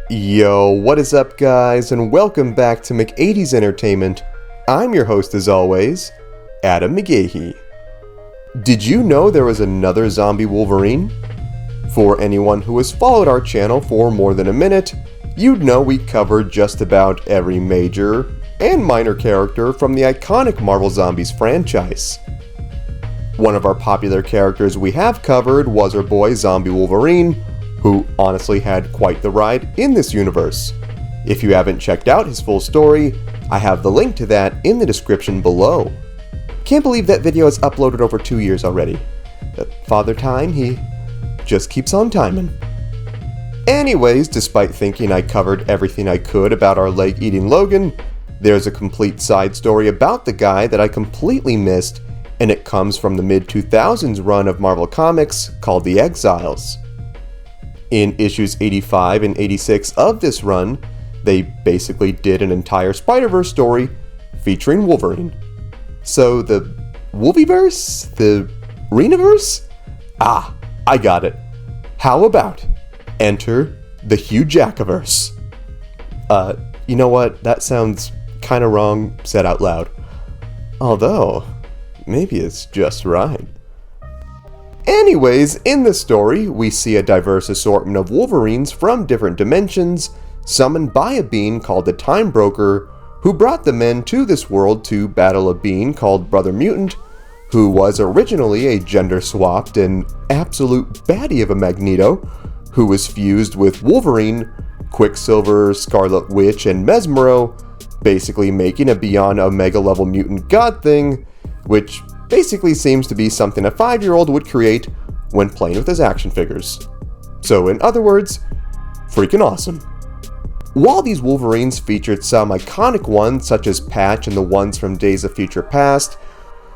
Yo, what is up guys, and welcome back to McAtee's Entertainment. I'm your host as always, Adam McGahee. Did you know there was another Zombie Wolverine? For anyone who has followed our channel for more than a minute, you'd know we covered just about every major and minor character from the iconic Marvel Zombies franchise. One of our popular characters we have covered was our boy Zombie Wolverine, who honestly had quite the ride in this universe. If you haven't checked out his full story, I have the link to that in the description below. Can't believe that video is uploaded over 2 years already. Father Time, he just keeps on timing. Anyways, despite thinking I covered everything I could about our leg-eating Logan, there's a complete side story about the guy that I completely missed, and it comes from the mid-2000s run of Marvel Comics called The Exiles. In issues 85 and 86 of this run, they basically did an entire Spider-Verse story featuring Wolverine. So the Multiverse? The Renaverse? Ah, I got it. How about enter the Hugh Jackaverse? You know what? That sounds kinda wrong said out loud. Although, maybe it's just right. Anyways, in this story, we see a diverse assortment of Wolverines from different dimensions, summoned by a being called the Time Broker, who brought the men to this world to battle a being called Brother Mutant, who was originally a gender-swapped and absolute baddie of a Magneto, who was fused with Wolverine, Quicksilver, Scarlet Witch, and Mesmero, basically making a beyond Omega-level mutant god thing, which basically seems to be something a 5-year-old would create when playing with his action figures. So in other words, freaking awesome. While these Wolverines featured some iconic ones such as Patch and the ones from Days of Future Past,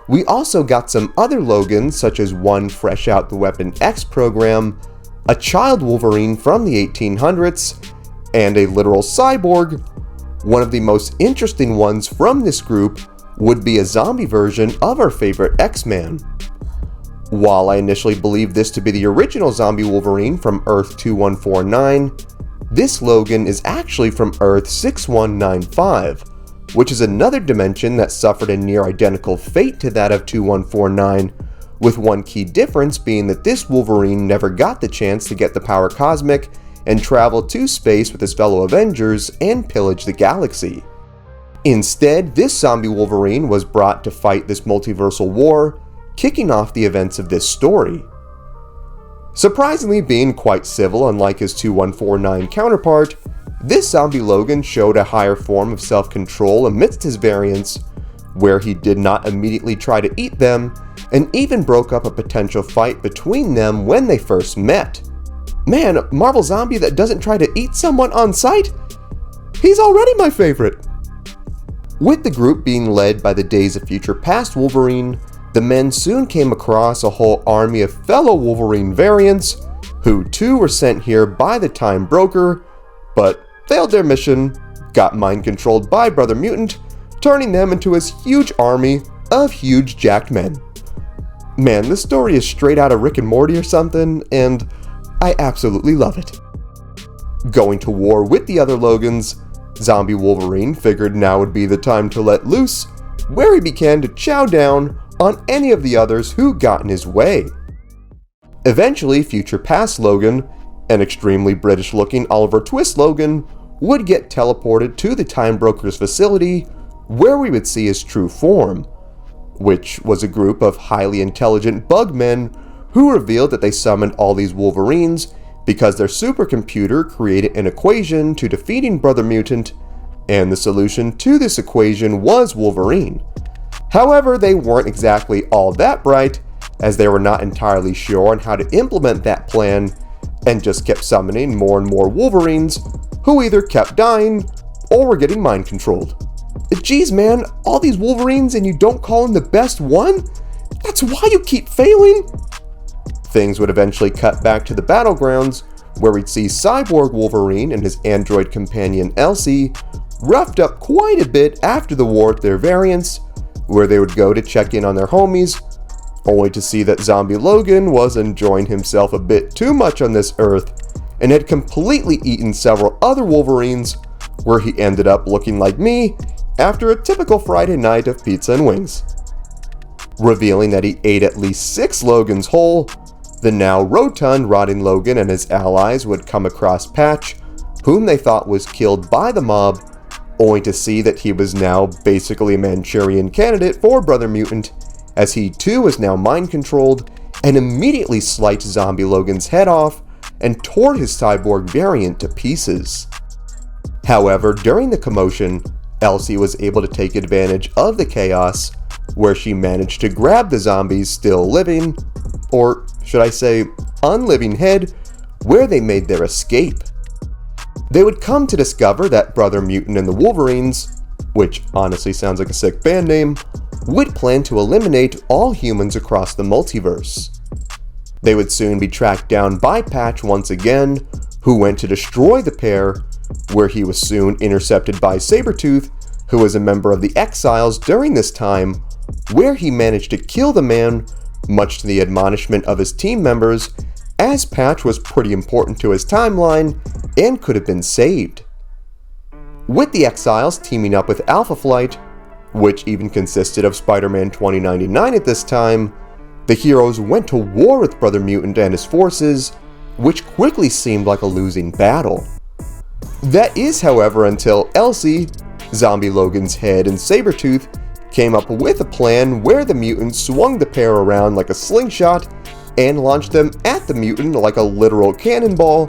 we also got some other Logans such as one fresh out the Weapon X program, a child Wolverine from the 1800s, and a literal cyborg. One of the most interesting ones from this group would be a zombie version of our favorite X-Man. While I initially believed this to be the original Zombie Wolverine from Earth 2149, this Logan is actually from Earth 6195, which is another dimension that suffered a near identical fate to that of 2149, with one key difference being that this Wolverine never got the chance to get the power cosmic and travel to space with his fellow Avengers and pillage the galaxy. Instead, this Zombie Wolverine was brought to fight this multiversal war, kicking off the events of this story. Surprisingly being quite civil unlike his 2149 counterpart, this Zombie Logan showed a higher form of self-control amidst his variants, where he did not immediately try to eat them, and even broke up a potential fight between them when they first met. Man, a Marvel Zombie that doesn't try to eat someone on sight? He's already my favorite! With the group being led by the Days of Future Past Wolverine, the men soon came across a whole army of fellow Wolverine variants, who too were sent here by the Time Broker, but failed their mission, got mind-controlled by Brother Mutant, turning them into his huge army of huge jacked men. Man, this story is straight out of Rick and Morty or something, and I absolutely love it. Going to war with the other Logans, Zombie Wolverine figured now would be the time to let loose, where he began to chow down on any of the others who got in his way. Eventually, Future Past Logan, an extremely British-looking Oliver Twist Logan, would get teleported to the Time Broker's facility, where we would see his true form, which was a group of highly intelligent bugmen who revealed that they summoned all these Wolverines because their supercomputer created an equation to defeating Brother Mutant, and the solution to this equation was Wolverine. However, they weren't exactly all that bright, as they were not entirely sure on how to implement that plan, and just kept summoning more and more Wolverines, who either kept dying, or were getting mind-controlled. Geez man, all these Wolverines and you don't call him the best one? That's why you keep failing? Things would eventually cut back to the battlegrounds, where we'd see Cyborg Wolverine and his android companion Elsie roughed up quite a bit after the war with their variants, where they would go to check in on their homies, only to see that Zombie Logan was enjoying himself a bit too much on this earth, and had completely eaten several other Wolverines, where he ended up looking like me after a typical Friday night of pizza and wings. Revealing that he ate at least 6 Logans whole, the now rotund rotting Logan and his allies would come across Patch, whom they thought was killed by the mob, only to see that he was now basically a Manchurian candidate for Brother Mutant, as he too was now mind-controlled and immediately sliced Zombie Logan's head off and tore his cyborg variant to pieces. However, during the commotion, Elsie was able to take advantage of the chaos, where she managed to grab the zombie's still living, or should I say, unliving head, where they made their escape. They would come to discover that Brother Mutant and the Wolverines, which honestly sounds like a sick band name, would plan to eliminate all humans across the multiverse. They would soon be tracked down by Patch once again, who went to destroy the pair, where he was soon intercepted by Sabretooth, who was a member of the Exiles during this time, where he managed to kill the man, much to the admonishment of his team members, as Patch was pretty important to his timeline and could have been saved. With the Exiles teaming up with Alpha Flight, which even consisted of Spider-Man 2099 at this time, the heroes went to war with Brother Mutant and his forces, which quickly seemed like a losing battle. That is, however, until Elsie, Zombie Logan's head, and Sabretooth came up with a plan where the mutants swung the pair around like a slingshot and launched them at the mutant like a literal cannonball,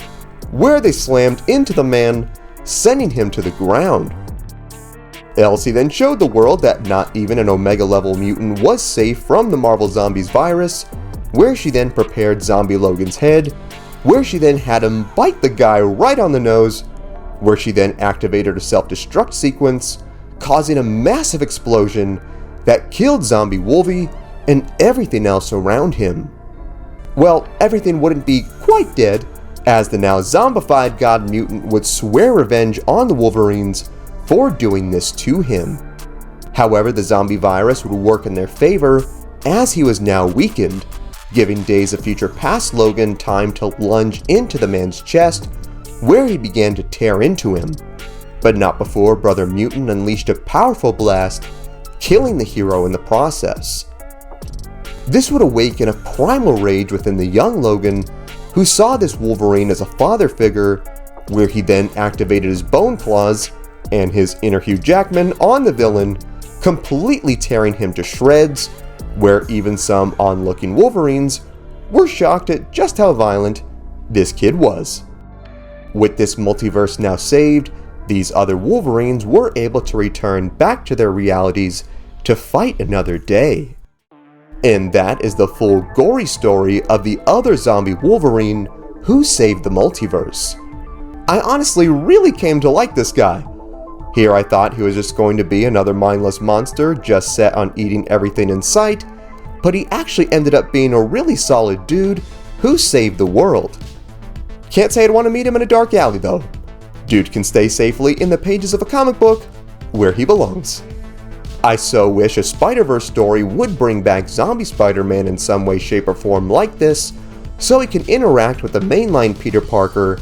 where they slammed into the man, sending him to the ground. Elsie then showed the world that not even an Omega-level mutant was safe from the Marvel Zombies virus, where she then prepared Zombie Logan's head, where she then had him bite the guy right on the nose, where she then activated a self-destruct sequence, causing a massive explosion that killed Zombie Wolvie and everything else around him. Well, everything wouldn't be quite dead, as the now zombified God Mutant would swear revenge on the Wolverines for doing this to him. However, the zombie virus would work in their favor, as he was now weakened, giving Days of Future Past Logan time to lunge into the man's chest, where he began to tear into him, but not before Brother Mutant unleashed a powerful blast, killing the hero in the process. This would awaken a primal rage within the young Logan, who saw this Wolverine as a father figure, where he then activated his bone claws and his inner Hugh Jackman on the villain, completely tearing him to shreds, where even some onlooking Wolverines were shocked at just how violent this kid was. With this multiverse now saved, these other Wolverines were able to return back to their realities to fight another day. And that is the full gory story of the other zombie Wolverine who saved the multiverse. I honestly really came to like this guy. Here I thought he was just going to be another mindless monster just set on eating everything in sight, but he actually ended up being a really solid dude who saved the world. Can't say I'd want to meet him in a dark alley though. Dude can stay safely in the pages of a comic book where he belongs. I so wish a Spider-Verse story would bring back Zombie Spider-Man in some way, shape, or form like this, so he can interact with the mainline Peter Parker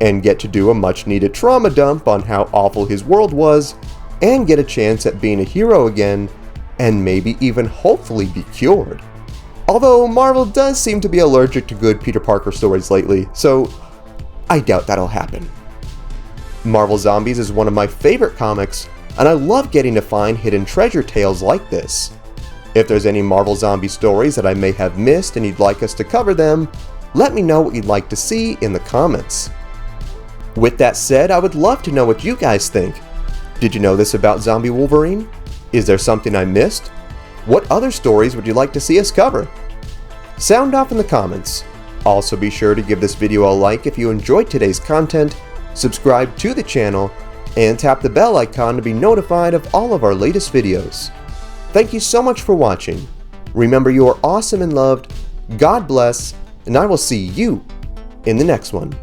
and get to do a much-needed trauma dump on how awful his world was, and get a chance at being a hero again, and maybe even hopefully be cured. Although Marvel does seem to be allergic to good Peter Parker stories lately, so I doubt that'll happen. Marvel Zombies is one of my favorite comics, and I love getting to find hidden treasure tales like this. If there's any Marvel Zombie stories that I may have missed and you'd like us to cover them, let me know what you'd like to see in the comments. With that said, I would love to know what you guys think. Did you know this about Zombie Wolverine? Is there something I missed? What other stories would you like to see us cover? Sound off in the comments. Also be sure to give this video a like if you enjoyed today's content, subscribe to the channel, and tap the bell icon to be notified of all of our latest videos. Thank you so much for watching. Remember, you are awesome and loved, God bless, and I will see you in the next one.